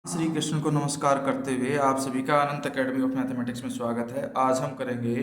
श्री कृष्ण को नमस्कार करते हुए आप सभी का अनंत एकेडमी ऑफ मैथमेटिक्स में स्वागत है। आज हम करेंगे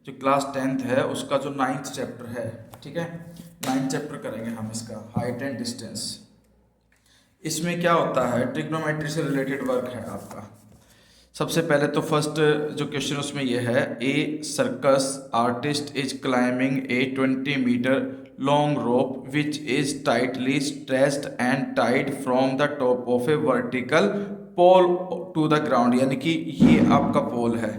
जो क्लास 10th है उसका जो 9th चैप्टर है, ठीक है। 9th चैप्टर करेंगे हम इसका हाइट एंड डिस्टेंस। इसमें क्या होता है, ट्रिग्नोमेट्री से रिलेटेड वर्क है आपका। सबसे पहले तो फर्स्ट जो क्वेश्चन उसमें यह है, a circus artist is climbing a 20 metre long rope which is tightly stressed and tied from the top of a vertical pole to the ground. यानी कि ये आपका पोल है,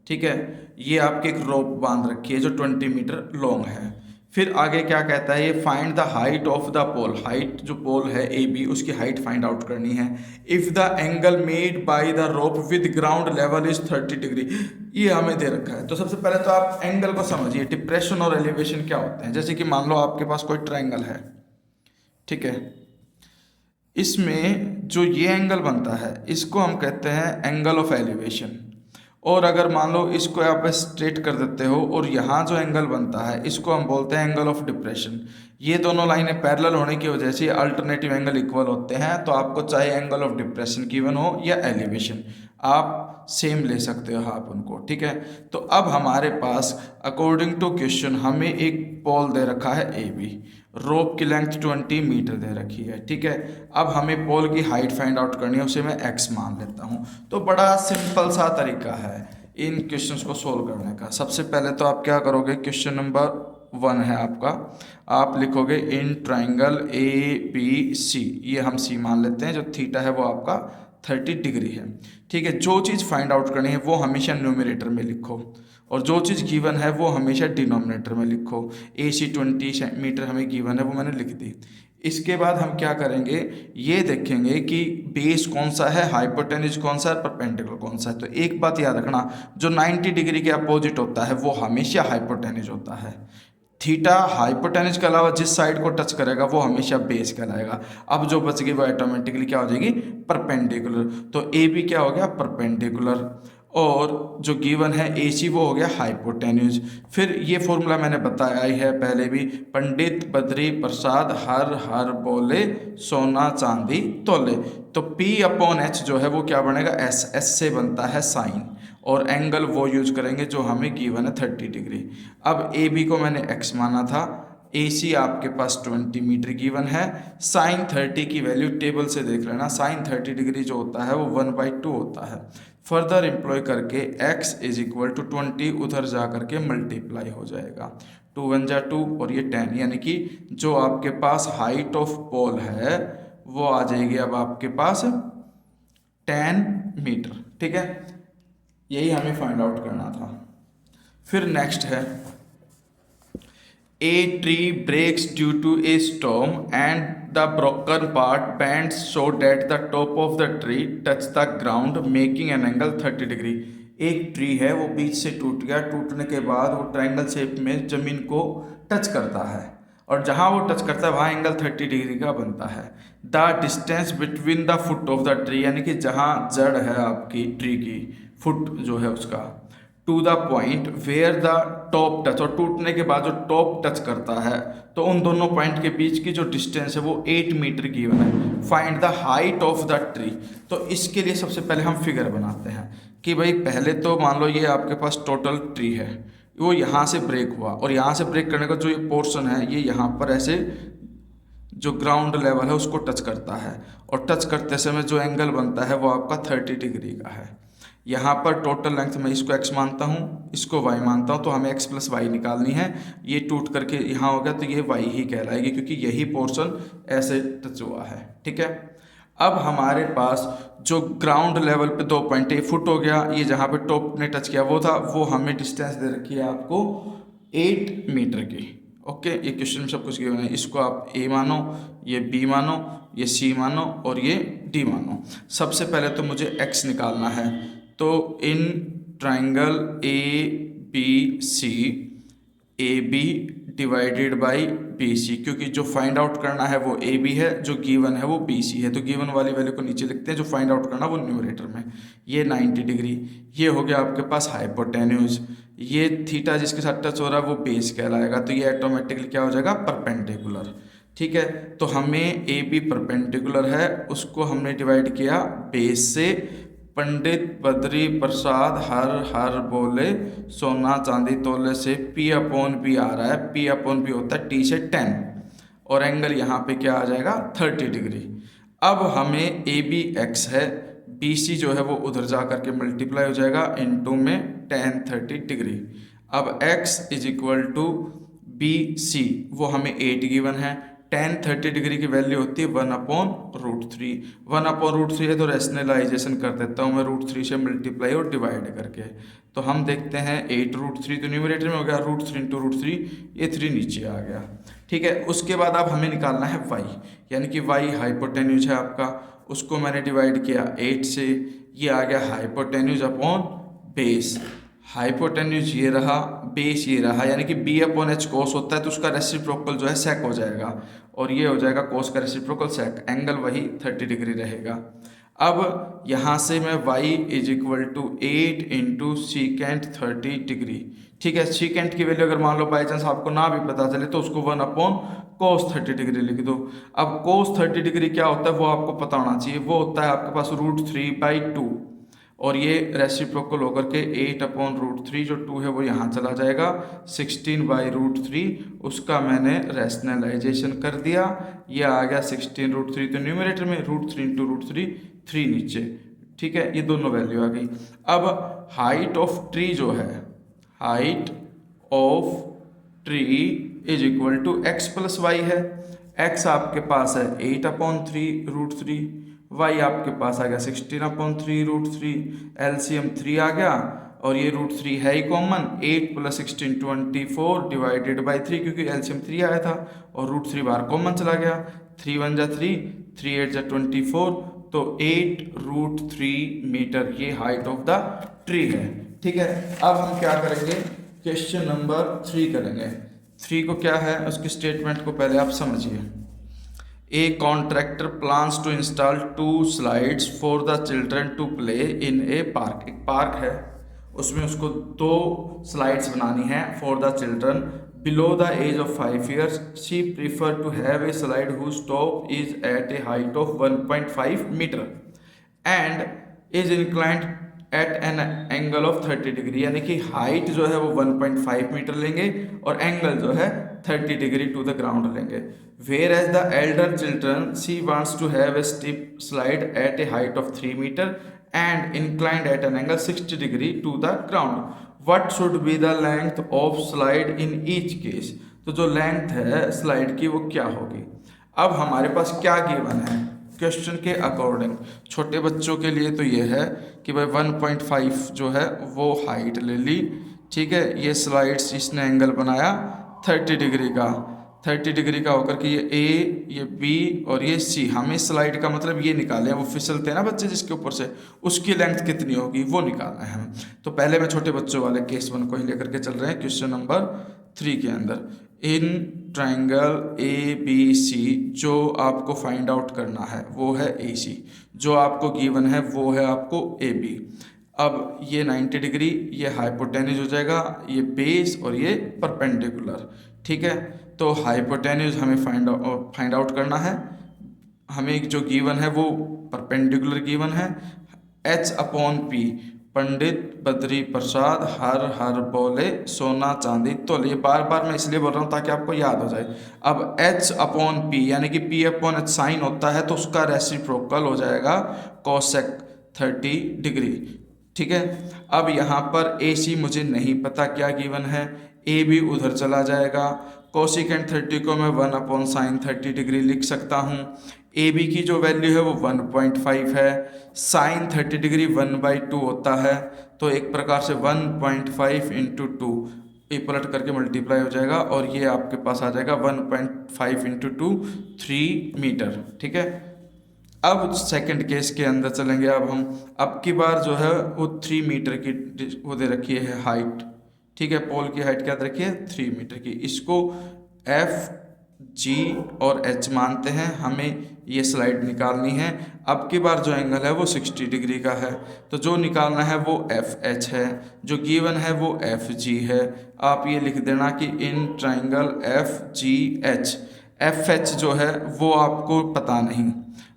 ठीक है। ये आपके एक रोप बांध रखी है जो 20 मीटर लॉन्ग है। फिर आगे क्या कहता है, ये find the height of the pole. Height जो पोल है ए बी, उसकी हाइट फाइंड आउट करनी है। If the angle made by the rope with ground level is 30 degree. ये हमें दे रखा है। तो सबसे पहले तो आप एंगल को समझिए, डिप्रेशन और एलिवेशन क्या होते हैं। जैसे कि मान लो आपके पास कोई ट्रायंगल है, ठीक है। इसमें जो ये एंगल बनता है इसको हम कहते हैं एंगल ऑफ एलिवेशन। और अगर मान लो इसको आप स्ट्रेट कर देते हो और यहाँ जो एंगल बनता है इसको हम बोलते हैं एंगल ऑफ डिप्रेशन। ये दोनों लाइनें पैरेलल होने की वजह से अल्टरनेटिव एंगल इक्वल होते हैं। तो आपको चाहे एंगल ऑफ डिप्रेशन गिवन हो या एलिवेशन, आप सेम ले सकते हो आप उनको, ठीक है। तो अब हमारे पास अकॉर्डिंग टू क्वेश्चन हमें एक पोल दे रखा है ए बी, रोप की लेंथ 20 मीटर दे रखी है, ठीक है। अब हमें पोल की हाइट फाइंड आउट करनी है, उसे मैं x मान लेता हूँ। तो बड़ा सिंपल सा तरीका है इन क्वेश्चंस को सोल्व करने का। सबसे पहले तो आप क्या करोगे, क्वेश्चन नंबर 1 है आपका, आप लिखोगे इन ट्राइंगल ए बी सी, ये हम सी मान लेते हैं, जो थीटा है वो आपका 30 डिग्री है, ठीक है। जो चीज़ फाइंड आउट करनी है वो हमेशा न्यूमरेटर में लिखो और जो चीज़ गिवन है वो हमेशा डिनोमिनेटर में लिखो। ए सी 20 मीटर हमें गिवन है, वो मैंने लिख दी। इसके बाद हम क्या करेंगे, ये देखेंगे कि बेस कौन सा है, हाइपोटेन्यूज कौन सा है, परपेंडिकुलर कौन सा है। तो एक बात याद रखना, जो 90 डिग्री के अपोजिट होता है वो हमेशा हाइपोटेन्यूज होता है। थीटा हाइपोटेन्यूज के अलावा जिस साइड को टच करेगा वो हमेशा बेस कहलाएगा। अब जो बच गई वो ऑटोमेटिकली क्या हो जाएगी, परपेंडिकुलर। तो ए बी क्या हो गया, परपेंडिकुलर। और जो गिवन है ए सी वो हो गया हाइपोटेन्यूज। फिर ये फॉर्मूला मैंने बताया ही है पहले भी, पंडित बद्री प्रसाद हर हर बोले सोना चांदी तोले। तो P अपॉन H जो है वो क्या बनेगा, एस, एस से बनता है साइन, और एंगल वो यूज करेंगे जो हमें गिवन है 30 डिग्री। अब ए बी को मैंने x माना था, ए सी आपके पास 20 मीटर गिवन है। साइन 30 की वैल्यू टेबल से देख लेना, साइन 30 डिग्री जो होता है वो 1/2 होता है। फर्दर एम्प्लॉय करके x इज इक्वल टू 20 उधर जा करके मल्टीप्लाई हो जाएगा, 2 1 जा 2 और ये 10, यानी कि जो आपके पास हाइट ऑफ पोल है वो आ जाएगी अब आपके पास 10 मीटर, ठीक है। यही हमें फाइंड आउट करना था। फिर नेक्स्ट है, a tree breaks due to a storm and the broken part bends so that the top of the tree touch the ground making an angle 30 degree. एक ट्री है वो बीच से टूट गया, टूटने के बाद वो ट्रायंगल शेप में जमीन को टच करता है और जहाँ वो टच करता है वहाँ एंगल 30 डिग्री का बनता है। The distance between the foot of the tree, यानी कि जहाँ जड़ है आपकी ट्री की, फुट जो है उसका, to the point where the top touch, और टूटने के बाद जो टॉप टच करता है तो उन दोनों पॉइंट के बीच की जो डिस्टेंस है वो 8 मीटर गिवन है। Find the height of the tree. तो इसके लिए सबसे पहले हम फिगर बनाते हैं कि भाई पहले तो मान लो ये आपके पास टोटल ट्री है, वो यहाँ से ब्रेक हुआ और यहाँ से ब्रेक करने का जो ये पोर्शन है ये यहाँ पर ऐसे जो ग्राउंड लेवल है उसको टच करता है, और टच करते समय जो एंगल बनता है वो आपका 30 डिग्री का है। यहाँ पर टोटल लेंथ में इसको x मानता हूँ, इसको y मानता हूँ, तो हमें x + y निकालनी है। ये टूट करके यहाँ हो गया तो ये y ही कहलाएगी क्योंकि यही पोर्शन ऐसे टच हुआ है, ठीक है। अब हमारे पास जो ग्राउंड लेवल पे 2 पॉइंट, 1 फुट हो गया, ये जहाँ पे टॉप ने टच किया वो था, वो हमें डिस्टेंस दे रखी है आपको 8 मीटर की। ओके, ये क्वेश्चन में सब कुछ गिवन है। इसको आप A मानो, ये B मानो, ये C मानो और ये D मानो। सबसे पहले तो मुझे x निकालना है, तो in triangle A B C, A B divided by B C, क्योंकि जो फाइंड आउट करना है वो ए बी है, जो गिवन है वो बी सी है, तो गिवन वाली वैल्यू को नीचे लिखते हैं, जो फाइंड आउट करना वो न्यूमरेटर में। ये 90 डिग्री, ये हो गया आपके पास हाइपोटेन्यूज, ये थीटा जिसके साथ टच हो रहा है वो बेस कहलाएगा, तो ये ऑटोमेटिकली क्या हो जाएगा, परपेंडिकुलर। ठीक है। तो हमें ए बी परपेंडिकुलर है, उसको हमने डिवाइड किया बेस से। पंडित बद्री प्रसाद हर हर बोले सोना चांदी तोले से पी अपॉन बी आ रहा है। पी अपॉन बी होता है टी से 10 और एंगल यहाँ पे क्या आ जाएगा 30 डिग्री। अब हमें ए बी एक्स है, बी सी जो है वो उधर जा करके मल्टीप्लाई हो जाएगा इनटू में tan 30 डिग्री। अब x is equal to B C, वो हमें 8 गिवन है। tan 30 डिग्री की वैल्यू होती है 1/√3। 1/√3 है तो रैशनलाइजेशन कर देता हूँ मैं √3 से मल्टीप्लाई और डिवाइड करके। तो हम देखते हैं 8√3 तो न्यूमरेटर में हो गया, √3 इंटू √3, ये 3 नीचे आ गया। ठीक है। उसके बाद अब हमें निकालना है y, यानी कि y हाइपोटेन्यूज है आपका, उसको मैंने डिवाइड किया 8 से, ये आ गया हाइपोटेन्यूज अपॉन बेस। हाइपोटेन्यूज ये रहा, बेस ये रहा, यानी कि b अपॉन एच कोस होता है तो उसका रेसिप्रोकल जो है सेक हो जाएगा, और ये हो जाएगा कोस का रेसिप्रोकल सेक, एंगल वही 30 डिग्री रहेगा। अब यहाँ से मैं y is equal to 8 into secant 30 degree. ठीक है। सीकेंट की वैल्यू अगर मान लो बाई चांस आपको ना भी पता चले तो उसको 1 अपॉन कोस 30 डिग्री लिख दो। अब कोस 30 डिग्री क्या होता है वो आपको पता होना चाहिए, वो होता है आपके पास √3/2, और ये रेसिप्रोकल होकर के 8/√3 जो 2 है वो यहाँ चला जाएगा, 16/√3 उसका मैंने रैशनलाइजेशन कर दिया, ये आ गया 16√3, तो न्यूमरेटर में √3 इंटू √3, 3 नीचे। ठीक है, ये दोनों वैल्यू आ गई। अब हाइट ऑफ ट्री जो है, height of tree is equal to x plus y है। x आपके पास है 8/3√3, y आपके पास आ गया 16/3√3, एलसीएम 3 आ गया, और ये √3 है ही कॉमन, 8 + 16 24 डिवाइडेड बाई 3, क्योंकि एलसीएम 3 आया था और √3 बाहर कॉमन चला गया, 3 × 1 = 3, 3 × 8 = 24, तो 8√3 मीटर ये हाइट ऑफ द ट्री है। ठीक है। अब हम क्या करेंगे, क्वेश्चन नंबर 3 करेंगे। 3 को क्या है, उसकी स्टेटमेंट को पहले आप समझिए। A contractor plans to install 2 slides for the children to play in a park. एक पार्क है, उसमें उसको 2 स्लाइड्स बनानी है for the children below the age of 5 years। She prefer to have a slide whose top is at a height of 1.5 metre and is inclined at an angle of 30 degree, यानी कि height जो है वो 1.5 metre लेंगे और angle जो है 30 degree to the ground लेंगे। Whereas the elder children she wants to have a steep slide at a height of 3 metre and inclined at an angle 60 degree to the ground. What should be the length of slide in each case. तो जो length है slide की वो क्या होगी। अब हमारे पास क्या गिवन है क्वेश्चन के अकॉर्डिंग, छोटे बच्चों के लिए तो ये है कि भाई 1.5 जो है वो हाइट ले ली। ठीक है। ये स्लाइड्स इसने एंगल बनाया 30 डिग्री का, 30 डिग्री का होकर कि ये ए, ये बी और ये सी, हमें स्लाइड का मतलब ये निकाले हैं, वो फिसलते हैं ना बच्चे जिसके ऊपर से, उसकी लेंथ कितनी होगी वो निकालना है हमें। तो पहले मैं छोटे बच्चों वाले केस 1 को ही लेकर के चल रहे हैं क्वेश्चन नंबर 3 के अंदर। इन ट्राइंगल ए बी सी जो आपको फाइंड आउट करना है वो है ए सी, जो आपको गिवन है वो है आपको ए बी। अब ये 90 डिग्री ये हाइपोटेन्यूज हो जाएगा, ये बेस और ये परपेंडिकुलर। ठीक है। तो हाइपोटेन्यूज हमें फाइंड आउट करना है, हमें जो गिवन है वो परपेंडिकुलर गिवन है, H/P। पंडित बद्री प्रसाद हर हर बोले सोना चांदी तोले। ये बार बार मैं इसलिए बोल रहा हूँ ताकि आपको याद हो जाए। अब H/P यानी कि P/H साइन होता है तो उसका रेसिप्रोकल हो जाएगा कोसेक 30 डिग्री। ठीक है। अब यहाँ पर AC मुझे नहीं पता क्या गिवन है, AB उधर चला जाएगा, कोसिकेंट 30 को मैं 1/sin 30 डिग्री लिख सकता हूँ। AB की जो वैल्यू है वो 1.5 है, sin 30 डिग्री 1/2 होता है, तो एक प्रकार से 1.5 × 2 ये पलट करके मल्टीप्लाई हो जाएगा और ये आपके पास आ जाएगा 1.5 × 2 3 मीटर। ठीक है। अब सेकंड केस के अंदर चलेंगे। अब हम अब की बार जो है वो 3 मीटर की वो दे रखी है हाइट। ठीक है। पोल की हाइट क्या दे रखी है 3 मीटर की, इसको F G और H मानते हैं, हमें ये स्लाइड निकालनी है। अब की बार जो एंगल है वो 60 डिग्री का है, तो जो निकालना है वो FH है, जो गिवन है वो FG है। आप ये लिख देना कि in triangle FGH, F H जो है वो आपको पता नहीं,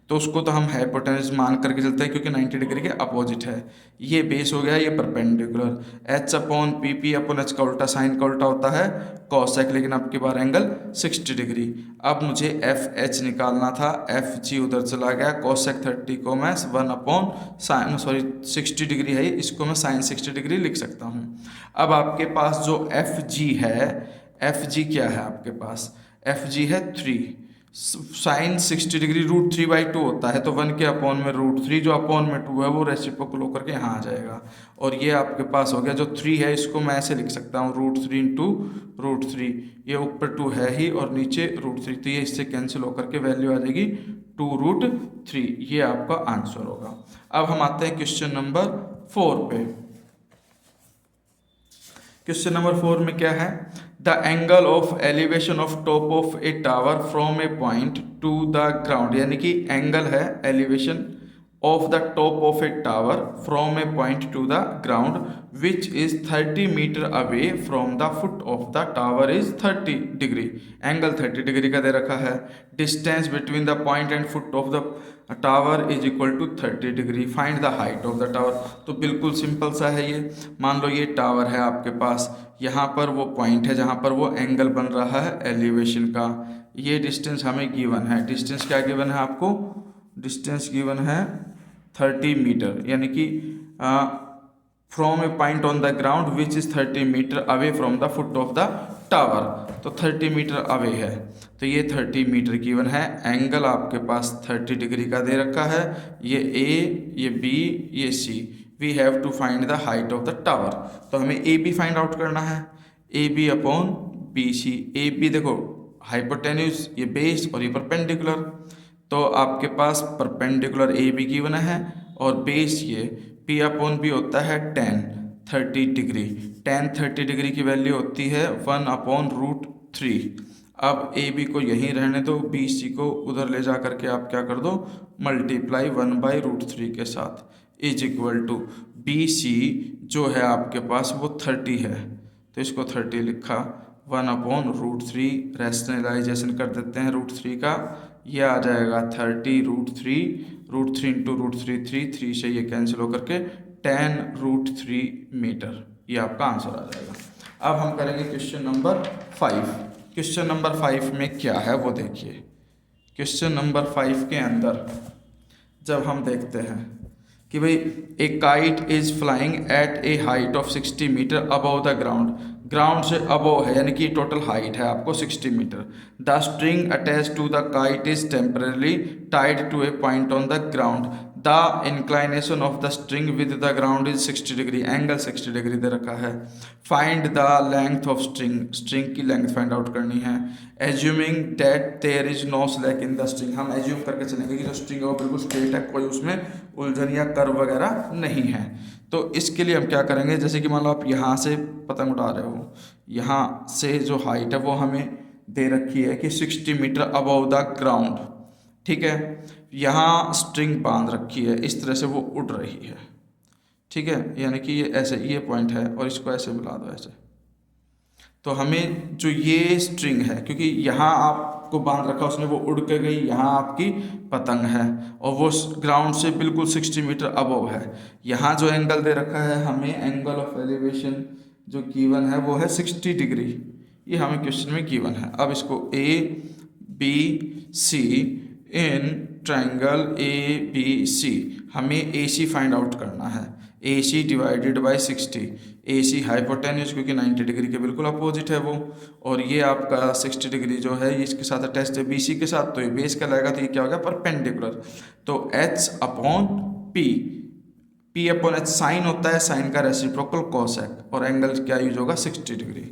तो उसको तो हम हाइपोटेन्यूज मान करके चलते हैं क्योंकि 90 डिग्री के अपोजिट है। ये बेस हो गया, ये perpendicular. H upon P, P upon H का उल्टा, साइन का उल्टा होता है कॉसेक, लेकिन अब की बार एंगल 60 डिग्री। अब मुझे एफ एच निकालना था, एफ जी उधर चला गया, कॉसेक 30 को मैं 1 अपॉन साइन, सॉरी 60 डिग्री है, इसको मैं साइन 60 डिग्री लिख सकता हूँ। अब आपके पास जो एफ जी है, एफ जी क्या है आपके पास, एफ जी है 3, साइन 60 डिग्री √3/2 होता है, तो 1 के अपॉन में √3, जो अपॉन में 2 है वो रेसिप्रोकल होकर के यहाँ आ जाएगा। और ये आपके पास हो गया, जो 3 है इसको मैं ऐसे लिख सकता हूँ √3 इंटू √3, ये ऊपर 2 है ही और नीचे √3, तो ये इससे कैंसिल होकर के वैल्यू आ जाएगी 2√3। ये आपका आंसर होगा। अब हम आते हैं क्वेश्चन नंबर 4 पे। क्वेश्चन नंबर 4 में क्या है, the angle of elevation of top of a tower from a point to the ground, यानी कि एंगल है elevation of the top of a tower from a point to the ground which is 30 metre away from the foot of the tower is 30 degree. Angle 30 degree का दे रखा है। Distance between the point and foot of the tower is equal to 30 degree. Find the height of the tower. तो बिल्कुल simple सा है ये। मान लो ये टावर है आपके पास, यहाँ पर वो पॉइंट है जहाँ पर वो एंगल बन रहा है एलिवेशन का। ये डिस्टेंस हमें गिवन है। डिस्टेंस क्या गिवन है आपको, डिस्टेंस गिवन है 30 मीटर, यानी कि from a point on the ground which is 30 metre away from the foot of the tower. तो 30 मीटर अवे है, तो ये 30 मीटर गिवन है। एंगल आपके पास 30 डिग्री का दे रखा है। ये ए, ये बी, ये C. We have to find the height of the tower. तो हमें ए बी फाइंड आउट करना है, A B upon B C. A B देखो हाइपोटेन्यूज, ये बेस और ये परपेंडिकुलर, तो आपके पास परपेंडिकुलर ए बी गिवन है और बेस ये पी अपॉन बी होता है 30 डिग्री। 30 डिग्री की वैल्यू होती है 1 अपॉन √3। अब ए बी को यहीं रहने दो, बी सी को उधर ले जा करके आप क्या कर दो, मल्टीप्लाई 1/√3 के साथ is equal to B C जो है आपके पास वो 30 है, तो इसको 30 लिखा, 1 अपॉन √3, रैशनलाइजेशन कर देते हैं √3 का, ये आ जाएगा 30 √3 इंटू √3, 3 से ये कैंसिल होकर के 10√3 मीटर, ये आपका आंसर आ जाएगा। अब हम करेंगे क्वेश्चन नंबर 5। क्वेश्चन नंबर 5 में क्या है वो देखिए। क्वेश्चन नंबर 5 के अंदर जब हम देखते हैं कि भाई a kite is flying at a height of 60 metre above the ground, ground से अबव है यानी कि टोटल हाइट है आपको 60 metre. The string attach to the kite is temporarily tied to a point on the ground. The inclination of the string with the ground is 60 degree. Angle 60 degree दे रखा है। Find the length of string, string की length find out करनी है। Assuming that there is no slack in the string, हम assume करके चलेंगे कि जो स्ट्रिंग है वो बिल्कुल स्ट्रेट है, कोई उसमें उलझन या कर्व वगैरह नहीं है। तो इसके लिए हम क्या करेंगे, जैसे कि मान लो आप यहाँ से पतंग उड़ा रहे हो, यहाँ से जो हाइट है वो हमें दे रखी है कि 60 मीटर अबव द ग्राउंड, ठीक है। यहाँ स्ट्रिंग बांध रखी है, इस तरह से वो उड़ रही है, ठीक है, यानी कि ये ऐसे, ये पॉइंट है और इसको ऐसे मिला दो ऐसे। तो हमें जो ये स्ट्रिंग है, क्योंकि यहाँ आपको बांध रखा उसने, वो उड़ के गई, यहाँ आपकी पतंग है और वो ग्राउंड से बिल्कुल 60 मीटर अबव है। यहाँ जो एंगल दे रखा है हमें, एंगल ऑफ एलिवेशन जो गिवन है वो है 60 डिग्री, ये हमें क्वेश्चन में गिवन है। अब इसको A B C in triangle A B C, हमें ए सी फाइंड आउट करना है। A C divided by 60, A C hypotenuse क्योंकि 90 डिग्री के बिल्कुल अपोजिट है वो, और ये आपका 60 डिग्री जो है इसके साथ अटैच्ड है बी सी के साथ, तो ये बेस कहलाएगा, तो ये क्या होगा परपेंडिकुलर। तो H upon P, P upon H sine होता है, साइन का रेसिप्रोकल कोसेक, और एंगल क्या यूज होगा 60 डिग्री।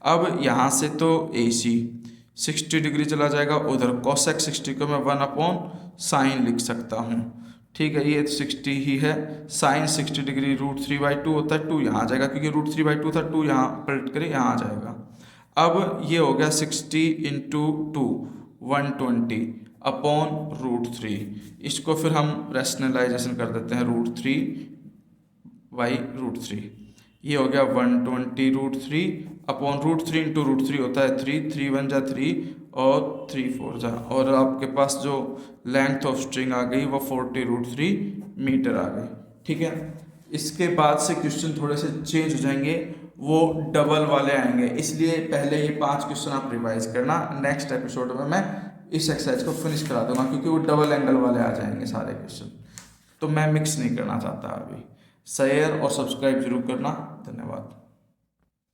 अब यहाँ से तो ए सी 60 डिग्री चला जाएगा उधर, कोसेक 60 को मैं 1 अपॉन साइन लिख सकता हूँ, ठीक है, ये 60 ही है। साइन 60 डिग्री √3/2 होता है, 2 यहाँ आ जाएगा क्योंकि √3/2 था, 2 यहाँ पलट कर यहाँ आ जाएगा। अब ये हो गया 60 इंटू 2 120 अपॉन √3, इसको फिर हम रैशनलाइजेशन कर देते हैं √3/√3, ये हो गया 120√3 अपॉन √3 इंटू √3 होता है 3, 3 1 जा 3 और 3 4 जा, और आपके पास जो लेंथ ऑफ स्ट्रिंग आ गई वो 40√3 मीटर आ गई। ठीक है, इसके बाद से क्वेश्चन थोड़े से चेंज हो जाएंगे, वो डबल वाले आएंगे, इसलिए पहले ये 5 क्वेश्चन आप रिवाइज करना। नेक्स्ट एपिसोड में मैं इस एक्सरसाइज को फिनिश करा दूंगा, क्योंकि वो डबल एंगल वाले आ जाएंगे सारे क्वेश्चन, तो मैं मिक्स नहीं करना चाहता अभी। शेयर और सब्सक्राइब जरूर करना। धन्यवाद।